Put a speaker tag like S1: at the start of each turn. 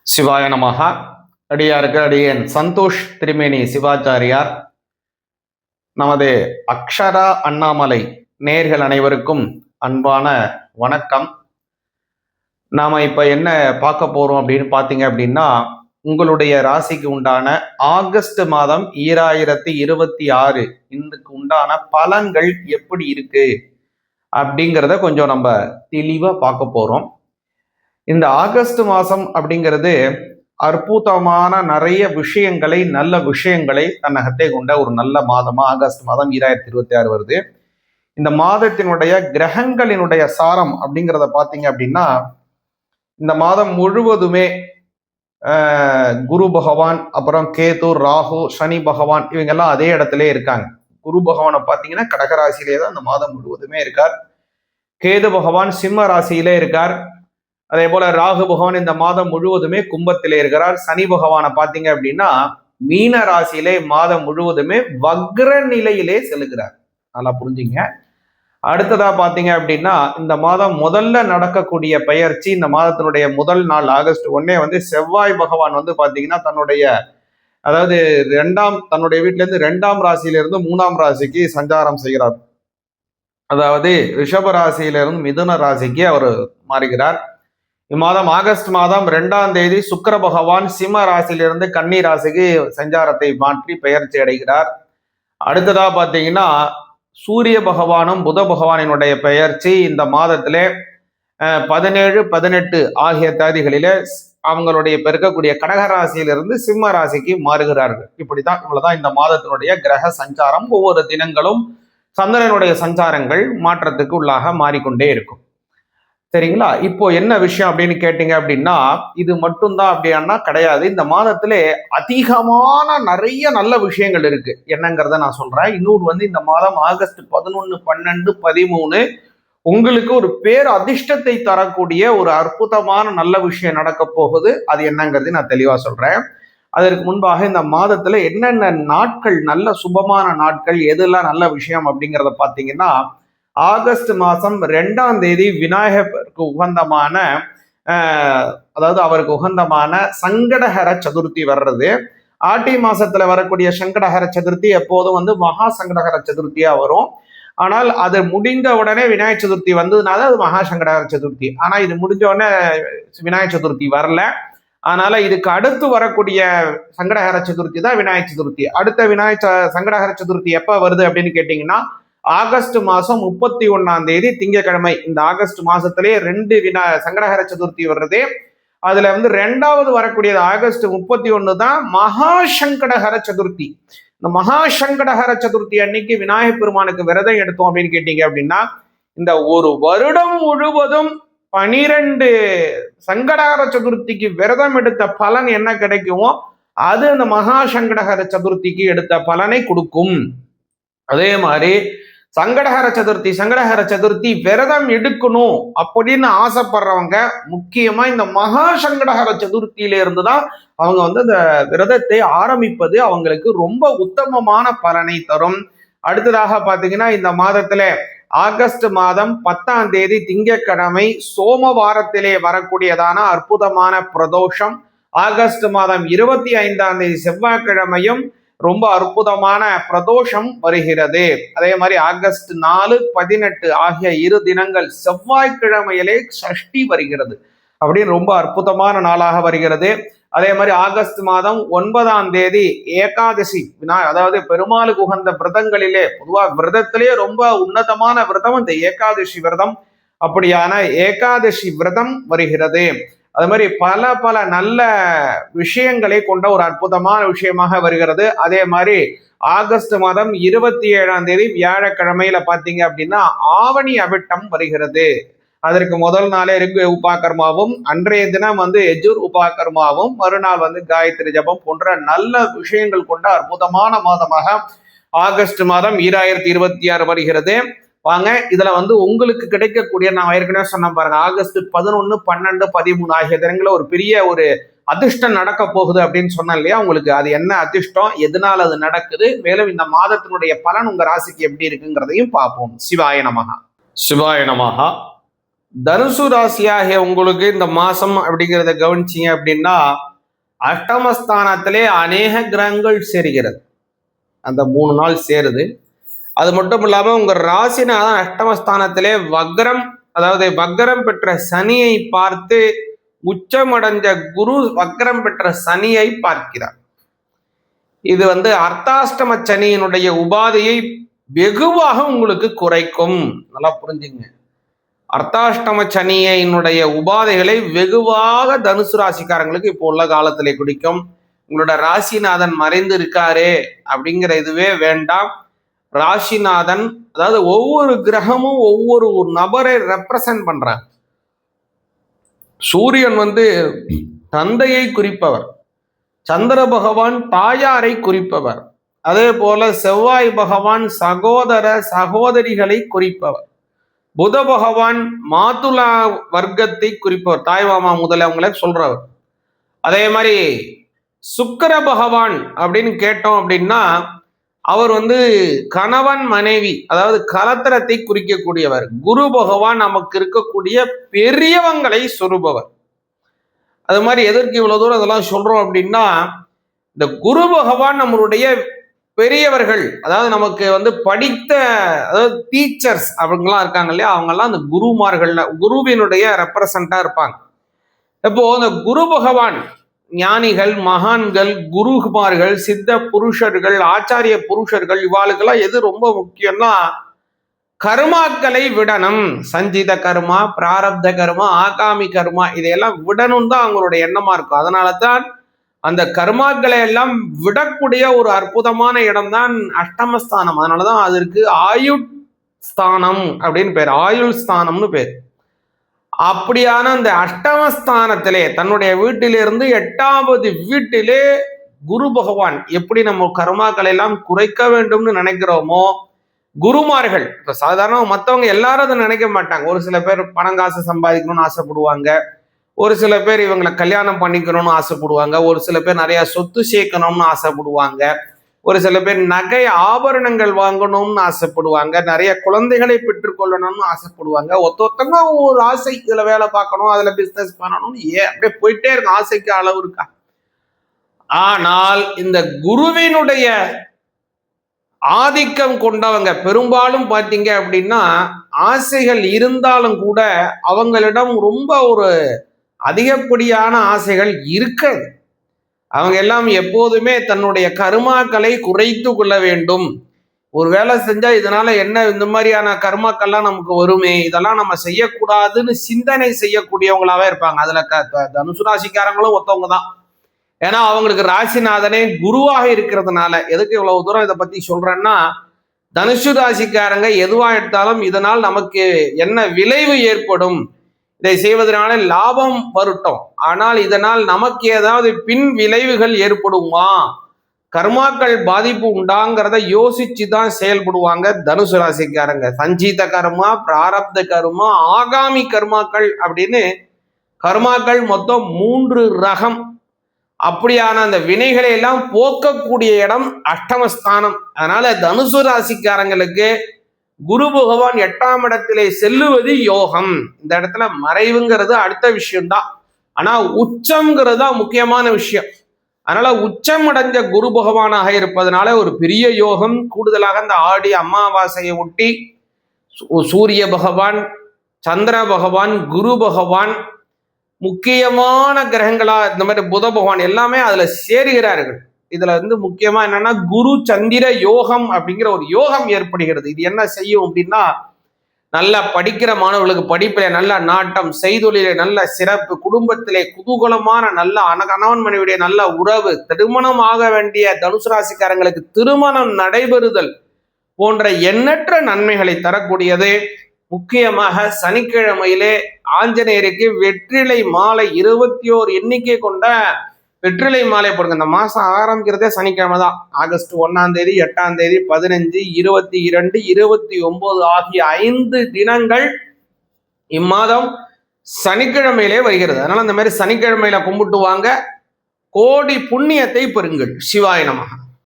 S1: சிவாய நமக. அடியாருக்கு அடியேன் சந்தோஷ் திருமேனி சிவாச்சாரியார். நமது அக்ஷரா அண்ணாமலை நேயர்கள் அனைவருக்கும் அன்பான வணக்கம். நாம இப்ப என்ன பார்க்க போறோம் அப்படின்னு பார்த்தீங்க அப்படின்னா, உங்களுடைய ராசிக்கு உண்டான ஆகஸ்ட் மாதம் 2026 இதுக்கு உண்டான பலன்கள் எப்படி இருக்கு அப்படிங்கிறத கொஞ்சம் நம்ம தெளிவா பார்க்க போறோம். இந்த ஆகஸ்ட் மாதம் அப்படிங்கிறது அற்புதமான நிறைய விஷயங்களை, நல்ல விஷயங்களை தன்னகத்தை கொண்ட ஒரு நல்ல மாதமா ஆகஸ்ட் மாதம் 2026 வருது. இந்த மாதத்தினுடைய கிரகங்களினுடைய சாரம் அப்படிங்கிறத பார்த்தீங்க அப்படின்னா, இந்த மாதம் முழுவதுமே குரு பகவான், அப்புறம் கேது, ராகு, சனி பகவான் இவங்கெல்லாம் அதே இடத்துல இருக்காங்க. குரு பகவானை பார்த்தீங்கன்னா கடகராசியிலே தான் இந்த மாதம் முழுவதுமே இருக்கார். கேது பகவான் சிம்ம ராசியிலே இருக்கார். அதே போல ராகு பகவான் இந்த மாதம் முழுவதுமே கும்பத்திலே இருக்கிறார். சனி பகவானை பார்த்தீங்க அப்படின்னா மீன ராசியிலே மாதம் முழுவதுமே வக்ர நிலையிலே செல்கிறார். நல்லா புரிஞ்சுங்க. அடுத்ததா பார்த்தீங்க அப்படின்னா இந்த மாதம் முதல்ல நடக்கக்கூடிய பெயர்ச்சி, இந்த மாதத்தினுடைய முதல் நாள் ஆகஸ்ட் 1 செவ்வாய் பகவான் பார்த்தீங்கன்னா அதாவது தன்னுடைய வீட்டில இருந்து 2ஆம் ராசியிலிருந்து 3ஆம் ராசிக்கு சஞ்சாரம் செய்கிறார். அதாவது ரிஷப ராசியிலிருந்து மிதுன ராசிக்கு அவர் மாறுகிறார். இம்மாதம் ஆகஸ்ட் மாதம் 2ஆம் தேதி சுக்கிர பகவான் சிம்ம ராசியிலிருந்து கன்னி ராசிக்கு சஞ்சாரத்தை மாற்றி பெயர்ச்சி அடைகிறார். அடுத்ததா பார்த்தீங்கன்னா சூரிய பகவானும் புத பகவானினுடைய பெயர்ச்சி இந்த மாதத்திலே 17, 18 ஆகிய தேதிகளிலே அவங்களுடைய பெருக்கக்கூடிய கடகராசியிலிருந்து சிம்ம ராசிக்கு மாறுகிறார்கள். இவ்வளவுதான் இந்த மாதத்தினுடைய கிரக சஞ்சாரம். ஒவ்வொரு தினங்களும் சந்திரனுடைய சஞ்சாரங்கள் மாற்றத்துக்கு உள்ளாக மாறிக்கொண்டே இருக்கும். சரிங்களா? இப்போ என்ன விஷயம் அப்படின்னு கேட்டீங்க அப்படின்னா, இது மட்டும்தான் அப்படின்னா கிடையாது. இந்த மாதத்திலே அதிகமான நிறைய நல்ல விஷயங்கள் இருக்கு. என்னங்கிறத நான் சொல்றேன். இன்னொரு இந்த மாதம் ஆகஸ்ட் 11, 12, 13 உங்களுக்கு ஒரு பேர் அதிர்ஷ்டத்தை தரக்கூடிய ஒரு அற்புதமான நல்ல விஷயம் நடக்க போகுது. அது என்னங்கிறது நான் தெளிவா சொல்றேன். அதற்கு முன்பாக இந்த மாதத்துல என்னென்ன நாட்கள் நல்ல சுபமான நாட்கள், எதெல்லாம் நல்ல விஷயம் அப்படிங்கிறத பார்த்தீங்கன்னா, ஆகஸ்ட் மாதம் 2ஆம் தேதி விநாயகருக்கு உகந்தமான அதாவது அவருக்கு உகந்தமான சங்கடஹர சதுர்த்தி வர்றது. ஆட்டி மாசத்துல வரக்கூடிய சங்கடஹர சதுர்த்தி எப்போதும் மகா சங்கடஹர சதுர்த்தியா வரும். ஆனால் அது முடிந்த உடனே விநாயகர் சதுர்த்தி வந்ததுனால அது மகா சங்கடஹர சதுர்த்தி. ஆனா இது முடிஞ்ச உடனே விநாயகர் சதுர்த்தி வரல. அதனால இதுக்கு அடுத்து வரக்கூடிய சங்கடஹர சதுர்த்தி தான் விநாயகர் சதுர்த்தி. அடுத்த சங்கடஹர சதுர்த்தி எப்ப வருது அப்படின்னு கேட்டீங்கன்னா, ஆகஸ்ட் மாசம் 31ஆம் தேதி திங்கட்கிழமை. இந்த ஆகஸ்ட் மாசத்திலே 2 சங்கடஹர சதுர்த்தி வர்றது. அதுல 2வது வரக்கூடியது ஆகஸ்ட் 31 தான் மகா சங்கடஹர சதுர்த்தி. இந்த மகா சங்கடஹர சதுர்த்தி அன்னைக்கு விநாயகர் பெருமானுக்கு விரதம் எடுத்தோம் அப்படின்னு கேட்டீங்க அப்படின்னா, இந்த ஒரு வருடம் முழுவதும் 12 சங்கடஹர சதுர்த்திக்கு விரதம் எடுத்த பலன் என்ன கிடைக்குமோ அது அந்த மகா சங்கடஹர சதுர்த்திக்கு எடுத்த பலனை கொடுக்கும். அதே மாதிரி சங்கடஹர சதுர்த்தி விரதம் எடுக்கணும் அப்படின்னு ஆசைப்படுறவங்க முக்கியமா இந்த மகா சங்கடஹர சதுர்த்தியில இருந்துதான் அவங்க இந்த விரதத்தை ஆரம்பிப்பது அவங்களுக்கு ரொம்ப உத்தமமான பலனை தரும். அடுத்ததாக பாத்தீங்கன்னா இந்த மாதத்துல ஆகஸ்ட் மாதம் 10ஆம் தேதி திங்கட்கிழமை சோமவாரத்திலே வரக்கூடியதான அற்புதமான பிரதோஷம். ஆகஸ்ட் மாதம் 25ஆம் தேதி செவ்வாய்க்கிழமையும் ரொம்ப அற்புதமான பிரதோஷம் வருகிறது. அதே மாதிரி ஆகஸ்ட் 4, 18 ஆகிய 2 தினங்கள் செவ்வாய்க்கிழமையிலே சஷ்டி வருகிறது. அப்படின்னு ரொம்ப அற்புதமான நாளாக வருகிறது. அதே மாதிரி ஆகஸ்ட் மாதம் 9ஆம் தேதி ஏகாதசி, அதாவது பெருமாளுக்கு உகந்த விரதங்களிலே பொதுவாக விரதத்திலே ரொம்ப உன்னதமான விரதம் இந்த ஏகாதசி விரதம். அப்படியான ஏகாதசி விரதம் வருகிறது. அது மாதிரி பல நல்ல விஷயங்களை கொண்ட ஒரு அற்புதமான விஷயமாக வருகிறது. அதே மாதிரி ஆகஸ்ட் மாதம் 27ஆம் தேதி வியாழக்கிழமையில பார்த்தீங்க அப்படின்னா ஆவணி அவிட்டம் வருகிறது. அதற்கு முதல் நாளே ரிக் உபாகர்மாவும், அன்றைய தினம் எஜுர் உபாகர்மாவும், மறுநாள் காயத்ரி ஜபம் போன்ற நல்ல விஷயங்கள் கொண்ட அற்புதமான மாதமாக ஆகஸ்ட் மாதம் 2026 வருகிறது. வாங்க இதுல உங்களுக்கு கிடைக்கக்கூடிய, நான் ஏற்கனவே சொன்ன பாருங்க, ஆகஸ்ட் 11, 12, 13 ஆகிய தினங்களில் ஒரு பெரிய ஒரு அதிர்ஷ்டம் நடக்க போகுது அப்படின்னு சொன்னேன் இல்லையா? உங்களுக்கு அது என்ன அதிர்ஷ்டம், எதனால அது நடக்குது, மேலும் இந்த மாதத்தினுடைய பலன் உங்க ராசிக்கு எப்படி இருக்குங்கிறதையும் பார்ப்போம். சிவாய நமகா. சிவாய நமகா. தனுசு ராசியாகிய உங்களுக்கு இந்த மாசம் அப்படிங்கிறத கவனிச்சிங்க அப்படின்னா அஷ்டமஸ்தானத்திலே அநேக கிரகங்கள் சேர்கிறது. அந்த 3 நாள் சேருது. அது மட்டும் இல்லாம உங்க ராசினாதான் அஷ்டமஸ்தானத்திலே வக்ரம், அதாவது வக்ரம் பெற்ற சனியை பார்த்து உச்சமடைஞ்ச குரு வக்ரம் பெற்ற சனியை பார்க்கிறார். இது அர்த்தாஷ்டம சனியினுடைய உபாதையை வெகுவாக உங்களுக்கு குறைக்கும். நல்லா புரிஞ்சுங்க. அர்த்தாஷ்டம சனியினுடைய உபாதைகளை வெகுவாக தனுசு ராசிக்காரங்களுக்கு இப்போ உள்ள காலத்திலே குடிக்கும். உங்களோட ராசிநாதன் மறைந்து இருக்காரு அப்படிங்கிற இதுவே வேண்டாம். ராசிநாதன், அதாவது ஒவ்வொரு கிரகமும் ஒவ்வொரு நபரை ரெப்ரசன்ட் பண்றாங்க. சூரியன் தந்தையை குறிப்பவர், சந்திர பகவான் தாயாரை குறிப்பவர், அதே போல செவ்வாய் பகவான் சகோதர சகோதரிகளை குறிப்பவர், புத பகவான் மாதுலா வர்க்கத்தை குறிப்பவர், தாய் மாமா முதலவங்களை சொல்றவர். அதே மாதிரி சுக்கிர பகவான் அப்படின்னு கேட்டோம் அப்படின்னா அவர் கணவன் மனைவி, அதாவது கலத்திரத்தை குறிக்கக்கூடியவர். குரு பகவான் நமக்கு இருக்கக்கூடிய பெரியவங்களை சொல்லுபவர். அது மாதிரி எதற்கு இவ்வளவு தூரம் இதெல்லாம் சொல்றோம் அப்படின்னா, இந்த குரு பகவான் நம்மளுடைய பெரியவர்கள், அதாவது நமக்கு படித்த, அதாவது டீச்சர்ஸ் அவங்கெல்லாம் இருக்காங்க இல்லையா, அவங்கெல்லாம் அந்த குருமார்கள்ல குருவினுடைய ரெப்ரசண்டா இருப்பாங்க. இப்போ இந்த குரு பகவான் ஞானிகள், மகான்கள், குருகுமார்கள், சித்த புருஷர்கள், ஆச்சாரிய புருஷர்கள், இவாளுக்கெல்லாம் எது ரொம்ப முக்கியம்னா கர்மாக்களை விடணும். சஞ்சித கர்மா, பிராரப்த கர்மா, ஆகாமி கர்மா, இதையெல்லாம் விடணும் தான் அவங்களுடைய எண்ணமா இருக்கும். அதனால தான் அந்த கர்மாக்களை எல்லாம் விடக்கூடிய ஒரு அற்புதமான இடம் தான் அஷ்டமஸ்தானம். அதனாலதான் அதற்கு ஆயுள் ஸ்தானம் அப்படின்னு பேர், ஆயுள் ஸ்தானம்னு பேர். அப்படியான அந்த அஷ்டமஸ்தானத்திலே தன்னுடைய வீட்டிலிருந்து 8வது வீட்டிலே குரு பகவான் எப்படி நம்ம கர்மாக்களை எல்லாம் குறைக்க வேண்டும்னு நினைக்கிறோமோ, குருமார்கள், இப்ப சாதாரண மற்றவங்க எல்லாரும் அதை நினைக்க மாட்டாங்க. ஒரு சில பேர் பணங்காசு சம்பாதிக்கணும்னு ஆசைப்படுவாங்க, ஒரு சில பேர் இவங்களை கல்யாணம் பண்ணிக்கணும்னு ஆசைப்படுவாங்க, ஒரு சில பேர் நிறைய சொத்து சேர்க்கணும்னு ஆசைப்படுவாங்க, ஒரு சில பேர் நகை ஆபரணங்கள் வாங்கணும்னு ஆசைப்படுவாங்க, நிறைய குழந்தைகளை பெற்றுக்கொள்ளணும்னு ஆசைப்படுவாங்க. ஒருத்தவங்க ஒரு ஆசை, இதுல வேலை பார்க்கணும், அதுல பிசினஸ் பண்ணணும்னு அப்படியே போயிட்டே இருக்கும். ஆசைக்கு அளவு இருக்கா? ஆனால் இந்த குருவினுடைய ஆதிக்கம் கொண்டவங்க பெரும்பாலும் பார்த்தீங்க அப்படின்னா, ஆசைகள் இருந்தாலும் கூட அவங்களிடம் ரொம்ப ஒரு அதிகப்படியான ஆசைகள் இருக்காது. அவங்க எல்லாம் எப்போதுமே தன்னுடைய கர்மாக்களை குறைத்து கொள்ள வேண்டும். ஒரு வேலை செஞ்சா இதனால என்ன, இந்த மாதிரியான கர்மாக்கள்லாம் நமக்கு வருமே, இதெல்லாம் நம்ம செய்யக்கூடாதுன்னு சிந்தனை செய்யக்கூடியவங்களாவே இருப்பாங்க. அதுல தனுசு ராசிக்காரங்களும் ஒருத்தவங்க தான். ஏன்னா அவங்களுக்கு ராசிநாதனே குருவாக இருக்கிறதுனால. எதுக்கு இவ்வளவு தூரம் இதை பத்தி சொல்றேன்னா, தனுசு ராசிக்காரங்க எதுவா எடுத்தாலும் இதனால் நமக்கு என்ன விளைவு ஏற்படும், இதை செய்வதனால லாபம் வரட்டும், ஆனால் இதனால் நமக்கு ஏதாவது பின் விளைவுகள் ஏற்படுமா, கர்மாக்கள் பாதிப்பு உண்டாங்கிறத யோசிச்சு தான் செயல்படுவாங்க தனுசு ராசிக்காரங்க. சஞ்சீத கர்மா, பிராரப்த கர்மா, ஆகாமி கர்மாக்கள் அப்படின்னு கர்மாக்கள் மொத்தம் 3 ரகம். அப்படியான அந்த வினைகளை எல்லாம் போக்கக்கூடிய இடம் அஷ்டமஸ்தானம். அதனால தனுசு ராசிக்காரங்களுக்கு குரு பகவான் 8ஆம் இடத்திலே செல்லுவது யோகம். இந்த இடத்துல மறைவுங்கிறது அடுத்த விஷயம்தான், ஆனா உச்சம்ங்கிறது தான் முக்கியமான விஷயம். அதனால உச்சம் அடைஞ்ச குரு பகவானாக இருப்பதனால ஒரு பெரிய யோகம். கூடுதலாக இந்த ஆடி அமாவாசையை ஒட்டி சூரிய பகவான், சந்திர பகவான், குரு பகவான், முக்கியமான கிரகங்களா இந்த மாதிரி புத பகவான் எல்லாமே அதுல சேருகிறார்கள். இதுல முக்கியமா என்னன்னா குரு சந்திர யோகம் அப்படிங்கிற ஒரு யோகம் ஏற்படுகிறது. இது என்ன செய்யும் அப்படின்னா, நல்லா படிக்கிற மாணவர்களுக்கு படிப்பிலே நல்ல நாட்டம், செய்தொழிலே நல்ல சிறப்பு, குடும்பத்திலே குதூகலமான நல்ல கணவன் மனைவியுடைய நல்ல உறவு, திருமணம் ஆக வேண்டிய தனுசு ராசிக்காரங்களுக்கு திருமணம் நடைபெறுதல் போன்ற எண்ணற்ற நன்மைகளை தரக்கூடியது. முக்கியமாக சனிக்கிழமையிலே ஆஞ்சநேயருக்கு வெற்றிலை மாலை 21 எண்ணிக்கை கொண்ட வெற்றிலை மாலை போடுங்க. இந்த மாசம் ஆரம்பிக்கிறதே சனிக்கிழமை தான். ஆகஸ்ட் 1ஆம் தேதி, 8ஆம் தேதி, 15, 22, 29 ஆகிய 5 தினங்கள் இம்மாதம் சனிக்கிழமையிலே வருகிறது. அதனால இந்த மாதிரி சனிக்கிழமையில கும்பிட்டு வாங்க, கோடி புண்ணியத்தை பெறுங்கள். சிவாய நமஹ.